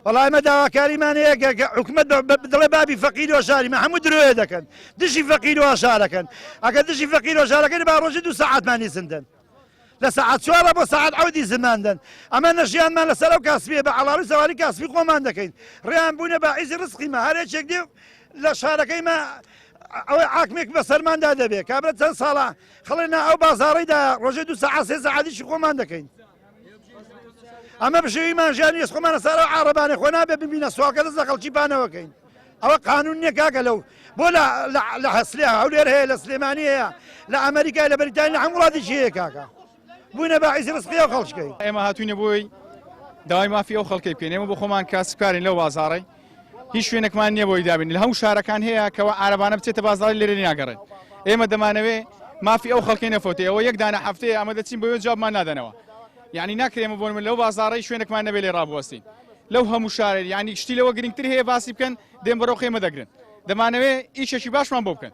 والله ما داواکاریمان هەیە حکومەت دڵێ بابی فەقیر و شاری هەموو درۆیە دەکەن دشی فەقیر و شارەکەن ئەگە دشی فەقیر و شارەکەی با ڕۆژی 2 ساعتمانی سندن لە ساعت 4 بۆ ساعت عودی زماندن ئەمە نەژیانمان لەسەر ئەو کاسبیە بە عەڵاوی سەواری کاسبی خۆمان دەکەین ڕێیان بوونە باعیسی ڕزقیمە هەرێکێک دێ لە شارەکەیمە ئەوەی حاکمێک بەسەرماندا دەبێت کابرا چەند ساڵە خەڵێنا ئەو بازاڕیدا ڕۆژێ 2 ساعت 3 ساعتیشی خۆمان دەکەین ئەمە بشێویمان ژیان نیست خۆمانە سارە عارەبانێ خۆ نابێ ببینە سواکە دەست لە خەڵکی بانەوەکەین ئەوە قانون نییە کاکە لەو بۆ لە هەسلێ هەولێر هەیە لە سلێمانی هەیە لە ئەمریکای لە بەریتانی لە هەموو وڵاتێکی هەیە کاکە بووینە باعیسی ڕزقی ئەو خەڵکەی ئێمە هاتوینە بۆی داوای مافی ئەو خەڵکی بکەین ئێمە بۆ خۆمان کاسبکارین لەو بازاڕی هیچ شوێنێکمان نییە بۆی دابین لە هەموو شارەکان هەیە کەەوە عارەبانە بچێتە بازاڕی لێرە ناگەڕێن ئێمە دەمانەوێ مافی ئەو خەڵکی نەفۆتێ ئەوە یەک دانە هەفتەیە ئەمە دەچین بۆ جوابمان نادەنەوە یعنی ناکرێمە بۆن لەو بازاڕی شوێنێکمان نەبێ لێ ڕابوەستین لەو هەموو شارێ یعنی شتی لەوە گرنگتر هەیە باسی بکەن دێن بەرەو خێمە دەگرن دەمانەوێ ئیشێکی باشمان بۆ بکەن